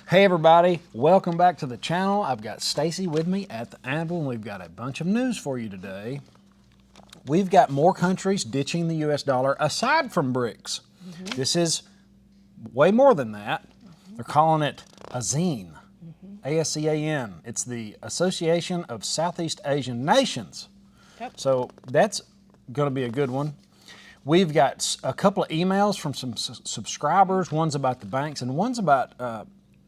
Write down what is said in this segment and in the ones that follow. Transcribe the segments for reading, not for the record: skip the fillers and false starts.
Hey everybody, welcome back to the channel. I've got Stacey with me at the anvil, and we've got a bunch of news for you today. We've got more countries ditching the US dollar aside from BRICS. This is way more than that. They're calling it ASEAN, A-S-E-A-N. It's the Association of Southeast Asian Nations. Yep. So that's going to be a good one. We've got a couple of emails from some subscribers. One's about the banks and one's about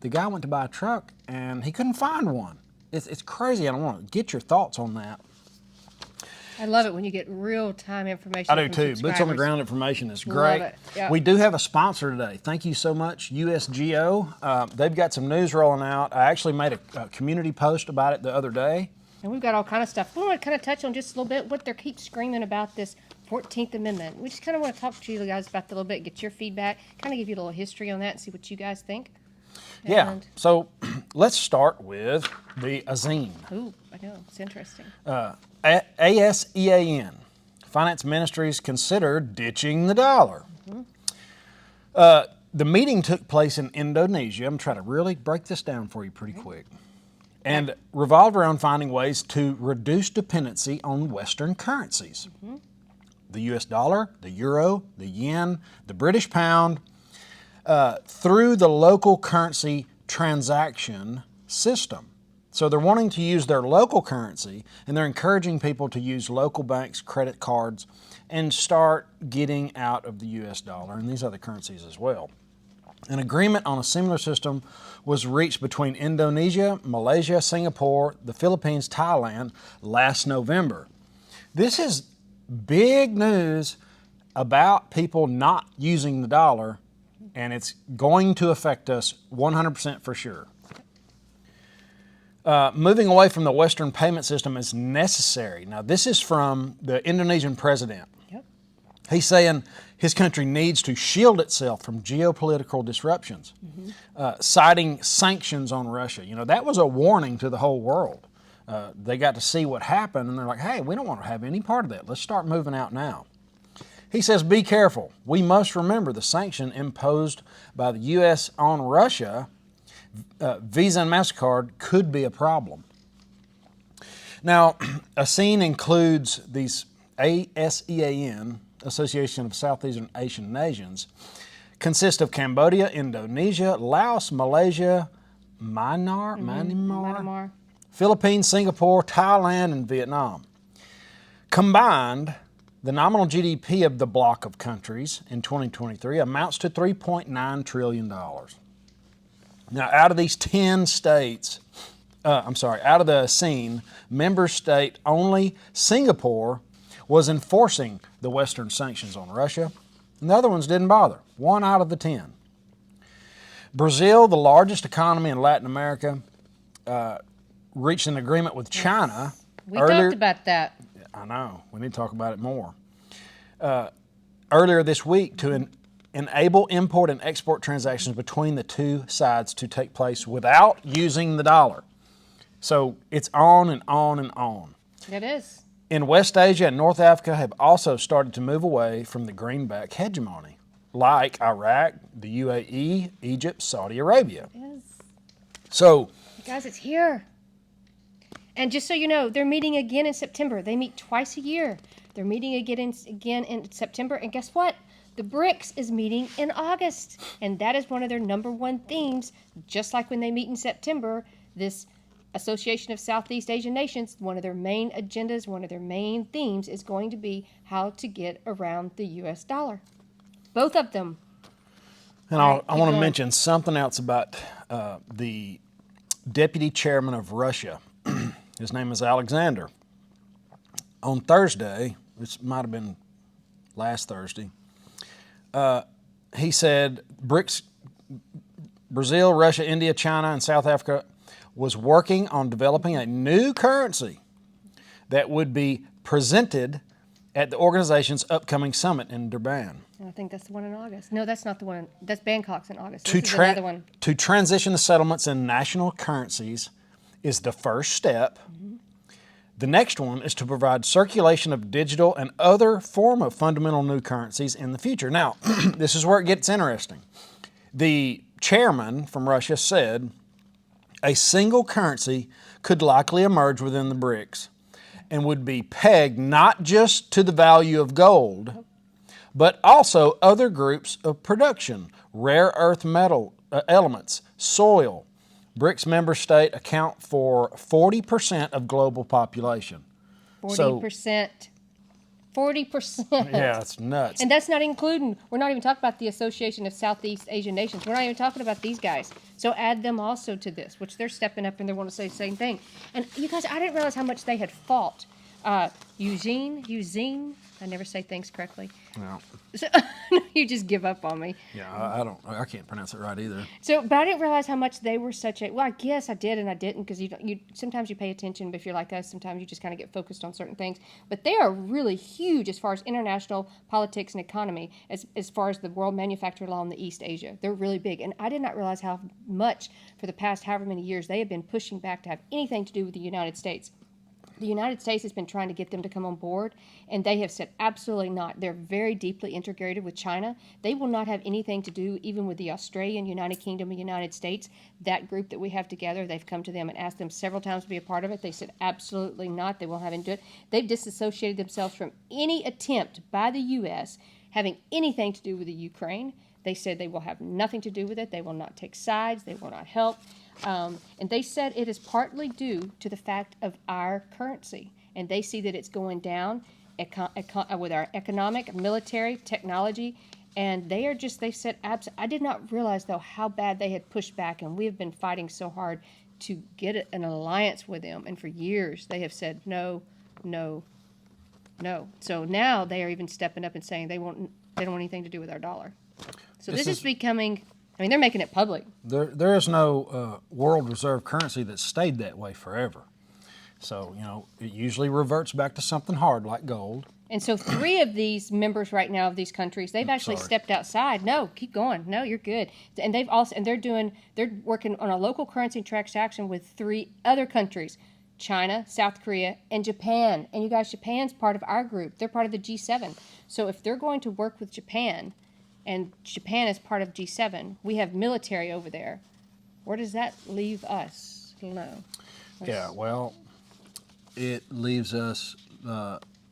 the guy went to buy a truck and he couldn't find one. It's crazy. I want to get your thoughts on that. I love it when you get real-time information. I do too. Boots on the ground information is great. Love it. Yep. We do have a sponsor today. Thank you so much, USGO. They've got some news rolling out. I actually made a community post about it the other day. And we've got all kind of stuff. We want to kind of touch on just a little bit what they keep screaming about this 14th Amendment. We just kind of want to talk to you guys about that a little bit, get your feedback, kind of give you a little history on that and see what you guys think. Yeah, so let's start with the ASEAN. Ooh, I know, it's interesting. ASEAN, Finance Ministries considered ditching the dollar. The meeting took place in Indonesia. I'm trying to really break this down for you pretty quick. And revolved around finding ways to reduce dependency on Western currencies. The US dollar, the euro, the yen, the British pound, through the local currency transaction system. So they're wanting to use their local currency, and they're encouraging people to use local banks, credit cards, and start getting out of the US dollar and these other currencies as well. An agreement on a similar system was reached between Indonesia, Malaysia, Singapore, the Philippines, Thailand last November. This is big news about people not using the dollar, and it's going to affect us 100% for sure. Moving away from the Western payment system is necessary. Now, this is from the Indonesian president. Yep. He's saying his country needs to shield itself from geopolitical disruptions, citing sanctions on Russia. You know, that was a warning to the whole world. They got to see what happened, and they're like, hey, we don't want to have any part of that. Let's start moving out now. He says, be careful. We must remember the sanction imposed by the U.S. on Russia, Visa and MasterCard, could be a problem. Now, ASEAN includes these ASEAN, Association of Southeast Asian Nations, consist of Cambodia, Indonesia, Laos, Malaysia, Myanmar, Philippines, Singapore, Thailand, and Vietnam. Combined, the nominal GDP of the bloc of countries in 2023 amounts to $3.9 trillion. Now, out of these 10 states, out of the ASEAN member state, only Singapore was enforcing the Western sanctions on Russia, and the other ones didn't bother. 1 out of the 10. Brazil, the largest economy in Latin America, reached an agreement with China. We talked about that. I know. We need to talk about it more. Earlier this week to enable import and export transactions between the two sides to take place without using the dollar. So it's on and on and on. It is. In West Asia and North Africa have also started to move away from the greenback hegemony, like Iraq, the UAE, Egypt, Saudi Arabia. Yes. So, guys, it's here. And just so you know, they're meeting again in September. They meet twice a year. They're meeting again in September. And guess what? The BRICS is meeting in August. And that is one of their number one themes. Just like when they meet in September, this Association of Southeast Asian Nations, one of their main agendas, one of their main themes is going to be how to get around the U.S. dollar. Both of them. And I want to mention something else about the deputy chairman of Russia. His name is Alexander. On Thursday, this might have been last Thursday, he said BRICS, Brazil, Russia, India, China, and South Africa was working on developing a new currency that would be presented at the organization's upcoming summit in Durban. I think that's the one in August. No, that's not the one. That's Bangkok's in August. This is another one. To transition the settlements in national currencies is the first step. The next one is to provide circulation of digital and other form of fundamental new currencies in the future. Now, this is where it gets interesting. The chairman from Russia said a single currency could likely emerge within the BRICS and would be pegged not just to the value of gold, but also other groups of production, rare earth metal elements, soil. BRICS member state account for 40% of global population. 40%. 40%. Yeah, that's nuts. And that's not including, we're not even talking about the Association of Southeast Asian Nations. We're not even talking about these guys. So add them also to this, which they're stepping up and they want to say the same thing. And you guys, I didn't realize how much they had fought. Eugene, I never say things correctly. No. So, you just give up on me. Yeah, I can't pronounce it right either. So, but I didn't realize how much they were such a. Well, I guess I did and I didn't, because you sometimes you pay attention, but if you're like us, sometimes you just kind of get focused on certain things. But they are really huge as far as international politics and economy, as far as the world manufactured law in the East Asia. They're really big, and I did not realize how much for the past however many years they have been pushing back to have anything to do with the United States. The United States has been trying to get them to come on board, and they have said absolutely not. They're very deeply integrated with China. They will not have anything to do even with the Australian, United Kingdom, and United States. That group that we have together, they've come to them and asked them several times to be a part of it. They said absolutely not. They won't have anything to do it. They've disassociated themselves from any attempt by the U.S. having anything to do with the Ukraine. They said they will have nothing to do with it. They will not take sides. They will not help. And they said it is partly due to the fact of our currency. And they see that it's going down with our economic, military, technology. And they said, I did not realize, though, how bad they had pushed back. And we have been fighting so hard to get an alliance with them. And for years, they have said, no, no, no. So now they are even stepping up and saying they don't want anything to do with our dollar. So this is becoming... I mean, they're making it public. There is no world reserve currency that stayed that way forever. So, it usually reverts back to something hard like gold. And so 3 of these members right now of these countries, they've actually stepped outside. No, keep going. No, you're good. And they're working on a local currency transaction with 3 other countries: China, South Korea, and Japan. And you guys, Japan's part of our group. They're part of the G7. So if they're going to work with Japan, and Japan is part of G7, we have military over there. Where does that leave us? I don't know. Yeah, well, it leaves us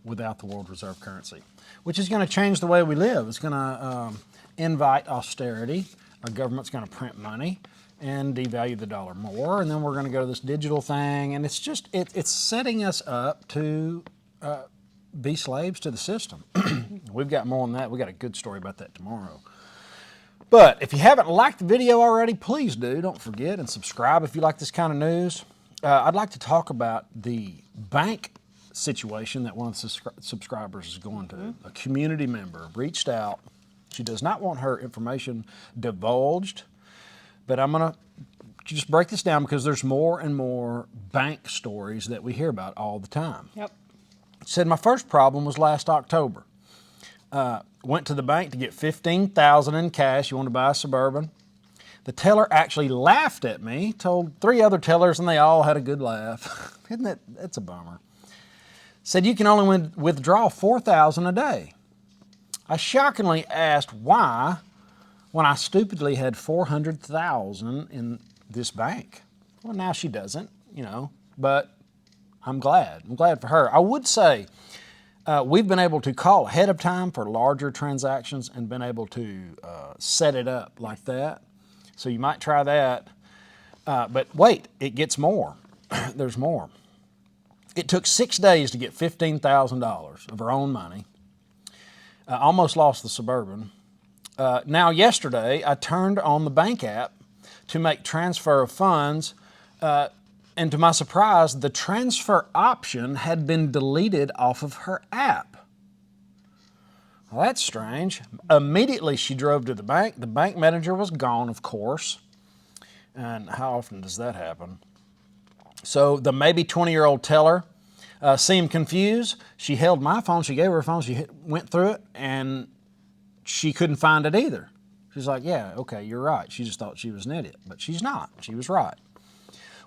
without the world reserve currency, which is going to change the way we live. It's going to invite austerity. Our government's going to print money and devalue the dollar more, and then we're going to go to this digital thing, and it's just it's setting us up to be slaves to the system. We've got more on that. We've got a good story about that tomorrow. But if you haven't liked the video already, please do. Don't forget and subscribe if you like this kind of news. I'd like to talk about the bank situation that one of the subscribers is going to. A community member reached out. She does not want her information divulged, but I'm going to just break this down because there's more and more bank stories that we hear about all the time. Yep. Said my first problem was last October. Went to the bank to get $15,000 in cash. You want to buy a Suburban? The teller actually laughed at me, told 3 other tellers, and they all had a good laugh. That's a bummer. Said you can only withdraw $4,000 a day. I shockingly asked why when I stupidly had $400,000 in this bank. Well, now she doesn't, but I'm glad. I'm glad for her. I would say we've been able to call ahead of time for larger transactions and been able to set it up like that. So you might try that. But wait, it gets more. There's more. It took 6 days to get $15,000 of her own money. Almost lost the Suburban. Now yesterday, I turned on the bank app to make transfer of funds. And to my surprise, the transfer option had been deleted off of her app. Well, that's strange. Immediately she drove to the bank. The bank manager was gone, of course. And how often does that happen? So the maybe 20-year-old teller seemed confused. She held my phone. She gave her phone. She went through it, and she couldn't find it either. She's like, yeah, okay, you're right. She just thought she was an idiot. But she's not. She was right.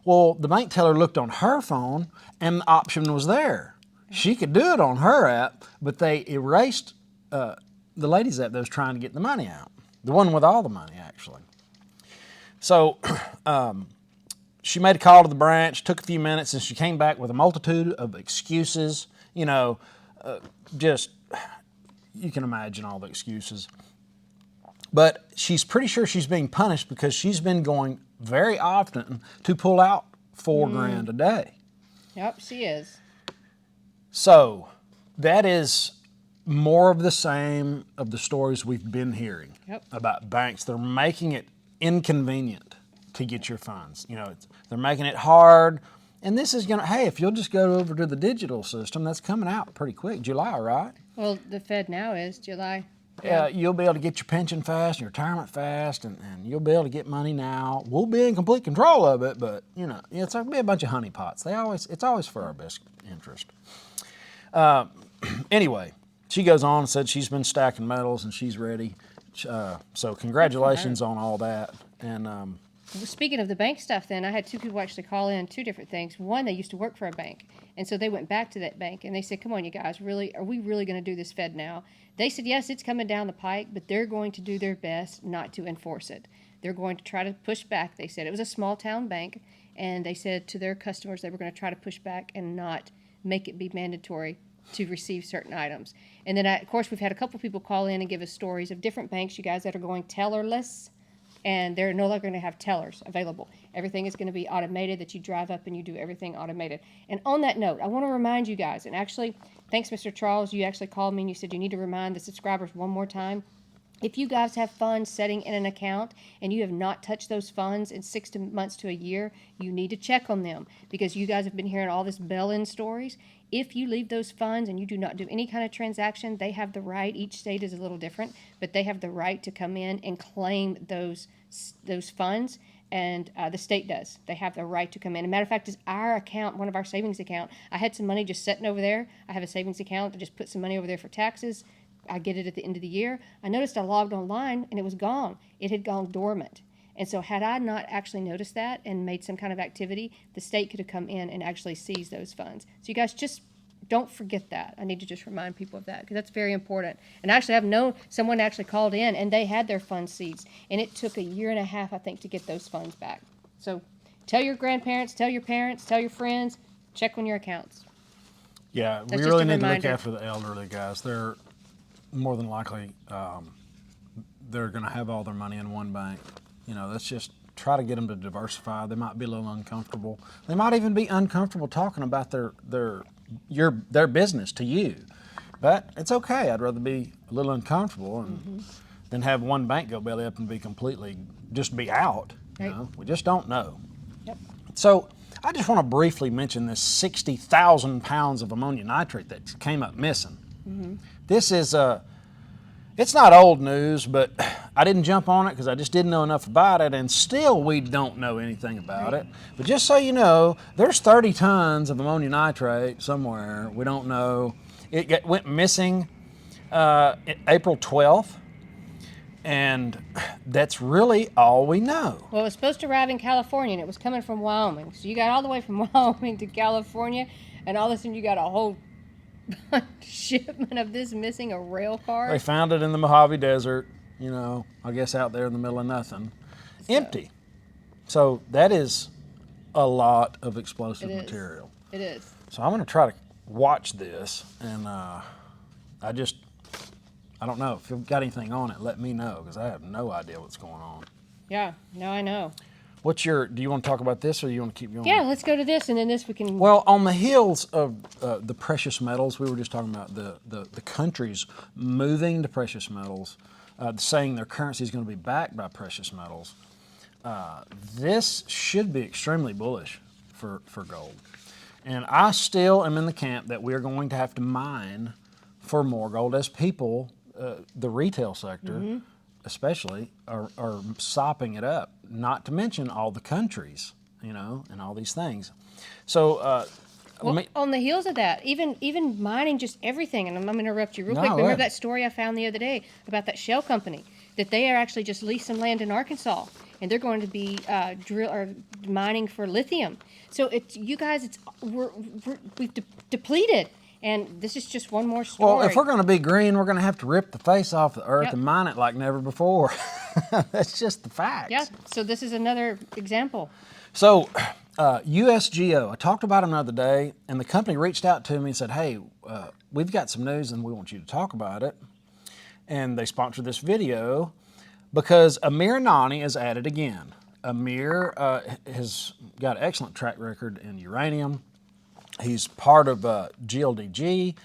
Well, the bank teller looked on her phone, and the option was there. She could do it on her app, but they erased the lady's app that was trying to get the money out. The one with all the money, actually. So she made a call to the branch, took a few minutes, and she came back with a multitude of excuses. Just, you can imagine all the excuses. But she's pretty sure she's being punished because she's been going very often to pull out $4,000 a day. Yep, she is. So that is more of the same of the stories we've been hearing about banks. They're making it inconvenient to get your funds. They're making it hard. And this is hey, if you'll just go over to the digital system, that's coming out pretty quick. July, right? Well, the Fed now is July. Yeah, you'll be able to get your pension fast, your retirement fast, and you'll be able to get money now. We'll be in complete control of it, but it's going to be a bunch of honeypots. It's always for our best interest. Anyway, she goes on and said she's been stacking metals and she's ready. So congratulations on all that. And speaking of the bank stuff, then I had two people actually call in two different things. One, they used to work for a bank, and so they went back to that bank and they said, "Come on, you guys, really, are we really going to do this Fed now?" They said, "Yes, it's coming down the pike, but they're going to do their best not to enforce it. They're going to try to push back." They said it was a small town bank, and they said to their customers they were going to try to push back and not make it be mandatory to receive certain items. And then, of course, we've had a couple people call in and give us stories of different banks, you guys, that are going tellerless. And they're no longer going to have tellers available. Everything is going to be automated, that you drive up and you do everything automated. And on that note, I want to remind you guys, and actually, thanks, Mr. Charles, you actually called me and you said you need to remind the subscribers one more time. If you guys have funds setting in an account and you have not touched those funds in 6 months to a year, you need to check on them, because you guys have been hearing all this bail-in stories. If you leave those funds and you do not do any kind of transaction, they have the right, each state is a little different, but they have the right to come in and claim those funds, and the state does. They have the right to come in. As a matter of fact, it's our account, one of our savings account. I had some money just sitting over there. I have a savings account to just put some money over there for taxes. I get it at the end of the year. I noticed I logged online and it was gone. It had gone dormant. And so had I not actually noticed that and made some kind of activity, the state could have come in and actually seized those funds. So you guys just don't forget that. I need to just remind people of that because that's very important. And actually, I've known someone actually called in and they had their funds seized. And it took 1.5 years, I think, to get those funds back. So tell your grandparents, tell your parents, tell your friends, check on your accounts. Yeah, That's we really just a need to look reminder. after the elderly guys. They're more than likely they're going to have all their money in one bank. Let's just try to get them to diversify. They might be a little uncomfortable. They might even be uncomfortable talking about their business to you. But it's okay. I'd rather be a little uncomfortable than have one bank go belly up and be completely just be out. Right. We just don't know. Yep. So I just want to briefly mention this 60,000 pounds of ammonium nitrate that came up missing. This is it's not old news, but I didn't jump on it because I just didn't know enough about it, and still we don't know anything about it. But just so you know, there's 30 tons of ammonium nitrate somewhere. We don't know. It went missing April 12th, and that's really all we know. Well, it was supposed to arrive in California, and it was coming from Wyoming. So you got all the way from Wyoming to California, and all of a sudden you got a whole shipment of this missing, a rail car. They found it in the Mojave Desert, I guess out there in the middle of nothing. Empty. So that is a lot of explosive material. It is. So I'm going to try to watch this, and I don't know. If you've got anything on it, let me know, because I have no idea what's going on. Yeah, now I know. Do you want to talk about this, or you want to keep going? Yeah, let's go to this, and then this we can... Well, on the heels of the precious metals, we were just talking about the countries moving to precious metals, saying their currency is going to be backed by precious metals. This should be extremely bullish for gold. And I still am in the camp that we're going to have to mine for more gold as people, the retail sector especially, are sopping it up, not to mention all the countries, and all these things. So on the heels of that, even mining just everything, and I'm going to interrupt you real quick. No, Remember that story I found the other day about that shell company, that they are actually just leased some land in Arkansas, and they're going to be mining for lithium. So you guys, we've depleted, And this is just one more story. Well, if we're going to be green, we're going to have to rip the face off the earth Yep. and mine it like never before. That's just the facts. Yeah, so this is another example. So, USGO, I talked about them the other day, and the company reached out to me and said, hey, we've got some news and we want you to talk about it. And they sponsored this video because Amir Nani is at it again. Amir has got an excellent track record in uranium. He's part of GLDG,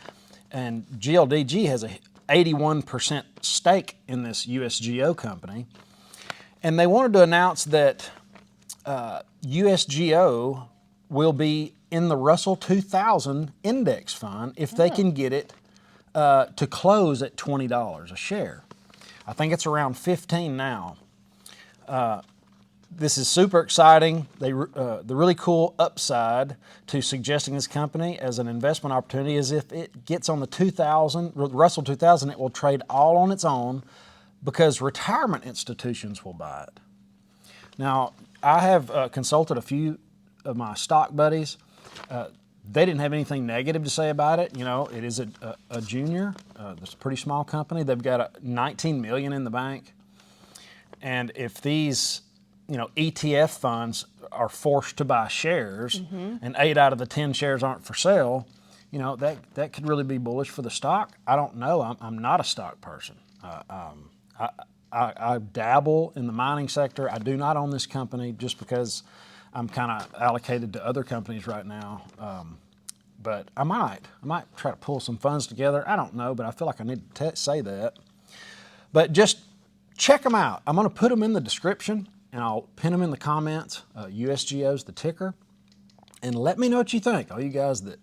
and GLDG has a 81% stake in this USGO company. And they wanted to announce that USGO will be in the Russell 2000 index fund if they can get it to close at $20 a share. I think it's around 15 now. This is super exciting. The really cool upside to suggesting this company as an investment opportunity is if it gets on the Russell 2000, it will trade all on its own because retirement institutions will buy it. Now, I have consulted a few of my stock buddies. They didn't have anything negative to say about it. You know, it is a junior. It's a pretty small company. They've got $19 million in the bank. And if these ETF funds are forced to buy shares, and 8 out of the 10 shares aren't for sale, that could really be bullish for the stock. I don't know. I'm not a stock person. I dabble in the mining sector. I do not own this company just because I'm kind of allocated to other companies right now. But I might try to pull some funds together. I don't know, but I feel like I need to say that. But just check them out. I'm going to put them in the description, and I'll pin them in the comments. USGO's the ticker. And let me know what you think, all you guys that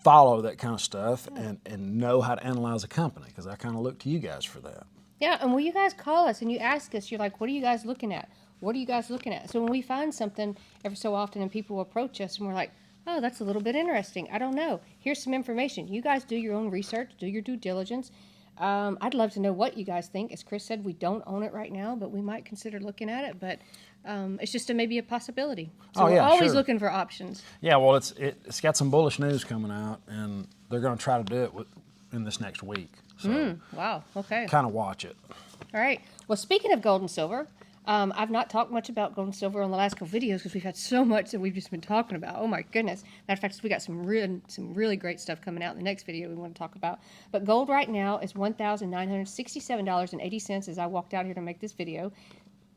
follow that kind of stuff and know how to analyze a company, because I kind of look to you guys for that. Yeah, and when you guys call us and you ask us, you're like, what are you guys looking at? What are you guys looking at? So when we find something every so often and people approach us and we're like, oh, that's a little bit interesting. I don't know. Here's some information. You guys do your own research, do your due diligence. I'd love to know what you guys think. As Chris said, we don't own it right now, but we might consider looking at it. But it's just maybe a possibility. So we're always looking for options. Yeah, well, it's got some bullish news coming out, and they're going to try to do it in this next week. So Wow, okay. kind of watch it. All right. Well, speaking of gold and silver, I've not talked much about gold and silver on the last couple videos because we've had so much that we've just been talking about. Oh my goodness! Matter of fact, we got some really great stuff coming out in the next video we want to talk about. But gold right now is $1,967.80 as I walked out here to make this video.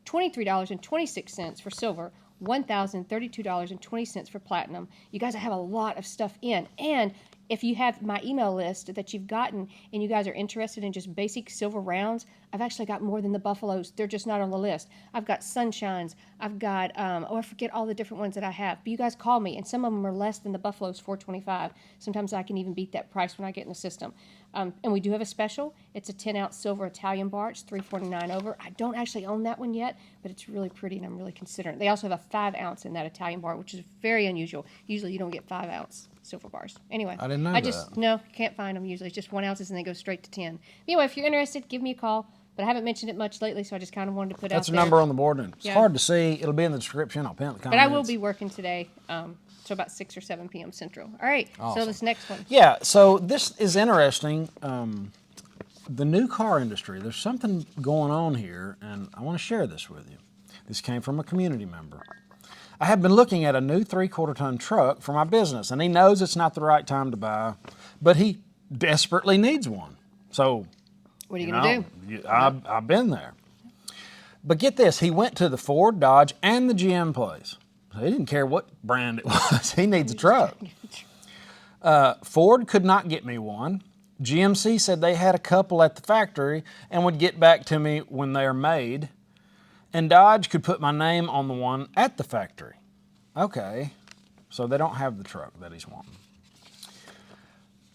$23.26 for silver. $1,032.20 for platinum. You guys have a lot of stuff in, and if you have my email list that you've gotten and you guys are interested in just basic silver rounds, I've actually got more than the Buffaloes. They're just not on the list. I've got Sunshines. I've got, I forget all the different ones that I have. But you guys call me, and some of them are less than the Buffaloes, $425. Sometimes I can even beat that price when I get in the system. And we do have a special. It's a 10-ounce silver Italian bar. It's $349 over. I don't actually own that one yet, but it's really pretty, and I'm really considering it. They also have a 5-ounce in that Italian bar, which is very unusual. Usually you don't get 5-ounce silver bars. Anyway, I didn't know that. No, can't find them usually. It's just 1 ounces and they go straight to 10. Anyway, if you're interested, give me a call. But I haven't mentioned it much lately, so I just kind of wanted to put That's out a there. number on the board, and it's hard to see. It'll be in the description. I'll pin it in the comments. But I will be working today, so about 6 or 7 p.m. Central. All right, Awesome. So this next one. Yeah, so this is interesting. The new car industry, there's something going on here, and I want to share this with you. This came from a community member. I have been looking at a new 3/4-ton truck for my business, and he knows it's not the right time to buy, but he desperately needs one. So, what are you going to do? I've been there. But get this, he went to the Ford, Dodge, and the GM place. He didn't care what brand it was. He needs a truck. Ford could not get me one. GMC said they had a couple at the factory and would get back to me when they are made. And Dodge could put my name on the one at the factory. Okay, so they don't have the truck that he's wanting.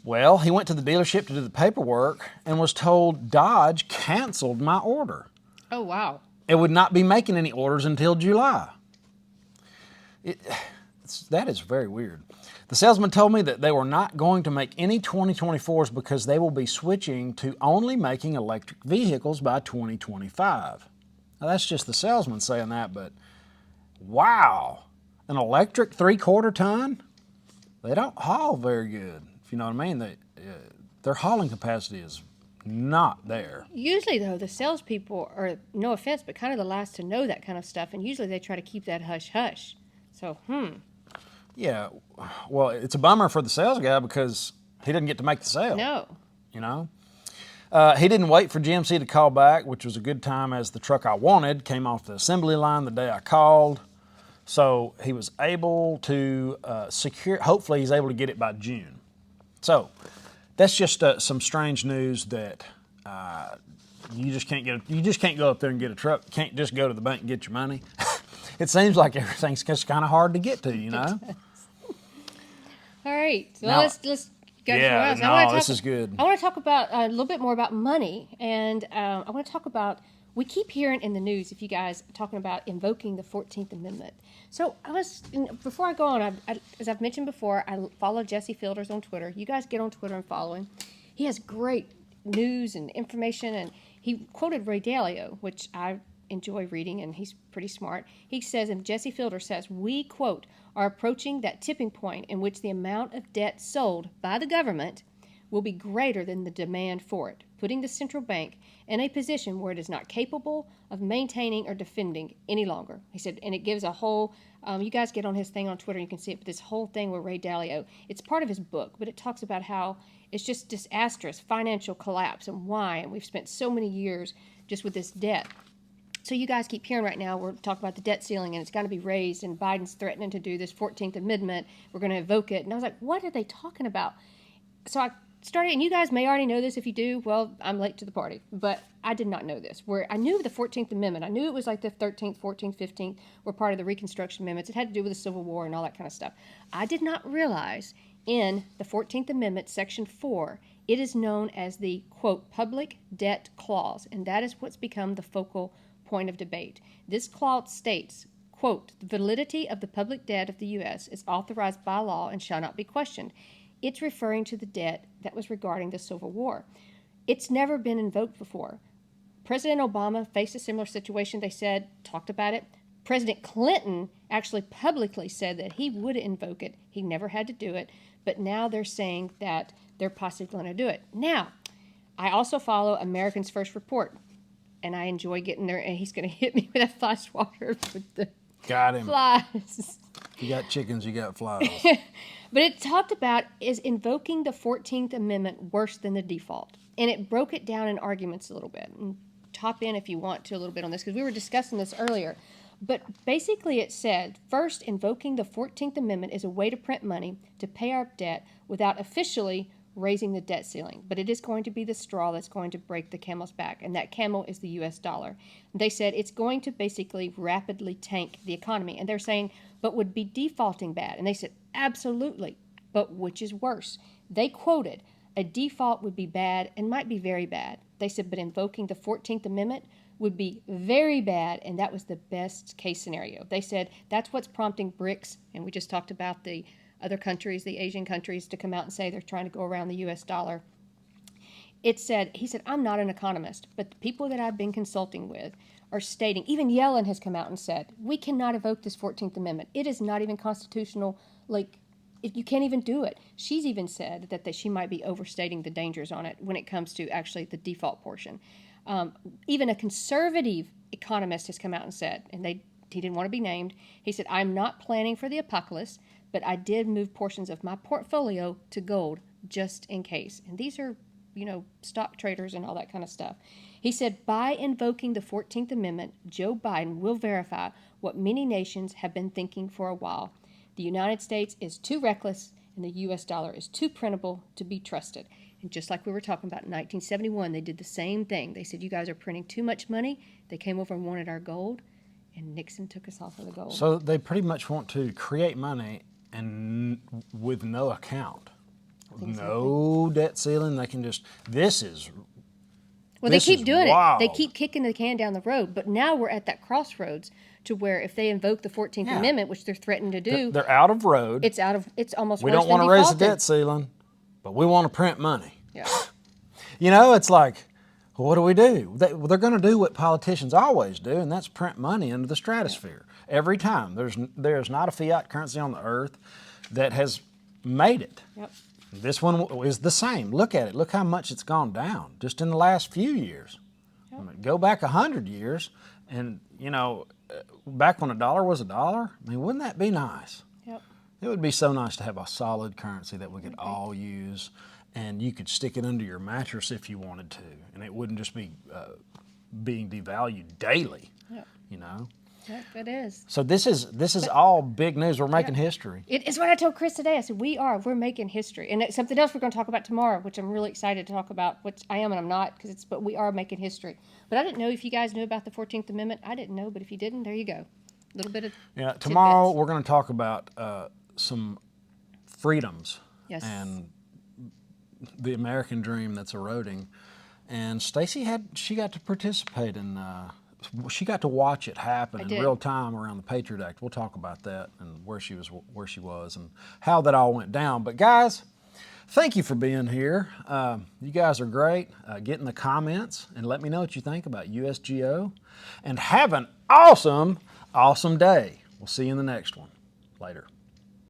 Well, he went to the dealership to do the paperwork and was told Dodge canceled my order. Oh, wow. It would not be making any orders until July. That is very weird. The salesman told me that they were not going to make any 2024s because they will be switching to only making electric vehicles by 2025. Now, that's just the salesman saying that, but wow, an electric 3/4 ton? They don't haul very good. You know what I mean? Their hauling capacity is not there. Usually, though, the salespeople are, no offense, but kind of the last to know that kind of stuff, and usually they try to keep that hush-hush. So, Yeah, well, it's a bummer for the sales guy because he didn't get to make the sale. No. You know? He didn't wait for GMC to call back, which was a good time as the truck I wanted came off the assembly line the day I called. So he was able to hopefully he's able to get it by June. So that's just some strange news that you just can't go up there and get a truck. You can't just go to the bank and get your money. It seems like everything's just kind of hard to get to, you know? All right. So Now, let's go yeah, somewhere else. this is good. I want to talk about a little bit more about money, and I want to talk about, we keep hearing in the news, if you guys are talking about invoking the 14th Amendment. So before I go on, as I've mentioned before, I follow Jesse Fielders on Twitter. You guys get on Twitter and follow him. He has great news and information, and he quoted Ray Dalio, which I enjoy reading, and he's pretty smart. He says, and Jesse Fielder says, we, quote, are approaching that tipping point in which the amount of debt sold by the government will be greater than the demand for it, putting the central bank in a position where it is not capable of maintaining or defending any longer. He said, and it gives a whole, you guys get on his thing on Twitter, you can see it, but this whole thing with Ray Dalio, it's part of his book, but it talks about how it's just disastrous financial collapse and why, and we've spent so many years just with this debt. So you guys keep hearing right now, we're talking about the debt ceiling and it's got to be raised, and Biden's threatening to do this 14th Amendment. We're going to invoke it. And I was like, what are they talking about? So I started, and you guys may already know this. If you do, well, I'm late to the party. But I did not know this. Where I knew the 14th Amendment. I knew it was like the 13th, 14th, 15th were part of the Reconstruction Amendments. It had to do with the Civil War and all that kind of stuff. I did not realize in the 14th Amendment, Section 4, it is known as the, quote, Public Debt Clause. And that is what's become the focal point of debate. This clause states, quote, the validity of the public debt of the U.S. is authorized by law and shall not be questioned. It's referring to the debt that was regarding the Civil War. It's never been invoked before. President Obama faced a similar situation, they said, talked about it. President Clinton actually publicly said that he would invoke it. He never had to do it, but now they're saying that they're possibly going to do it. Now, I also follow Americans First Report, and I enjoy getting there, and he's going to hit me with a fly swatter with the Got him. flies. You got chickens, you got flies. But it talked about, is invoking the 14th Amendment worse than the default? And it broke it down in arguments a little bit. And top in if you want to a little bit on this, because we were discussing this earlier. But basically it said, first, invoking the 14th Amendment is a way to print money to pay our debt without officially raising the debt ceiling. But it is going to be the straw that's going to break the camel's back, and that camel is the U.S. dollar. They said it's going to basically rapidly tank the economy. And they're saying, but would be defaulting bad? And they said, absolutely, but which is worse? They quoted, a default would be bad and might be very bad. They said, but invoking the 14th Amendment would be very bad, and that was the best case scenario. They said that's what's prompting BRICS, and we just talked about the other countries, the Asian countries, to come out and say they're trying to go around the U.S. dollar. He said, I'm not an economist, but the people that I've been consulting with are stating, even Yellen has come out and said, we cannot evoke this 14th Amendment. It is not even constitutional. You can't even do it. She's even said that she might be overstating the dangers on it when it comes to actually the default portion. Even a conservative economist has come out and said, and he didn't want to be named, he said, I'm not planning for the apocalypse, but I did move portions of my portfolio to gold just in case. And these are, stock traders and all that kind of stuff. He said, by invoking the 14th Amendment, Joe Biden will verify what many nations have been thinking for a while. The United States is too reckless, and the U.S. dollar is too printable to be trusted. And just like we were talking about in 1971, they did the same thing. They said, you guys are printing too much money. They came over and wanted our gold, and Nixon took us off of the gold. So they pretty much want to create money and with no account. No debt ceiling. They can just, Well, they keep doing it. They keep kicking the can down the road. But now we're at that crossroads to where if they invoke the 14th Amendment, which they're threatening to do, they're out of road. It's almost we worse don't want than to raise the defaulting. debt ceiling, but we want to print money. Yeah. It's like, well, what do we do? They're going to do what politicians always do, and that's print money into the stratosphere. Every time. There's not a fiat currency on the earth that has made it. Yep. This one is the same. Look at it. Look how much it's gone down just in the last few years. Yep. I mean, go back 100 years, and back when a dollar was a dollar. I mean, wouldn't that be nice? Yep. It would be so nice to have a solid currency that we could all use, and you could stick it under your mattress if you wanted to, and it wouldn't just be being devalued daily. Yep. Yep, it is. So this is all big news. We're making history. It's what I told Chris today. I said, we're making history. And it's something else we're going to talk about tomorrow, which I'm really excited to talk about, which I am and I'm not, but we are making history. But I didn't know if you guys knew about the 14th Amendment. I didn't know, but if you didn't, there you go. A little bit of tomorrow tidbits. we're going to talk about some freedoms Yes. and the American dream that's eroding. And Stacey she got to participate in she got to watch it happen in real time around the Patriot Act. We'll talk about that and where she was and how that all went down. But guys, thank you for being here. You guys are great. Get in the comments and let me know what you think about USGO. And have an awesome day. We'll see you in the next one. Later.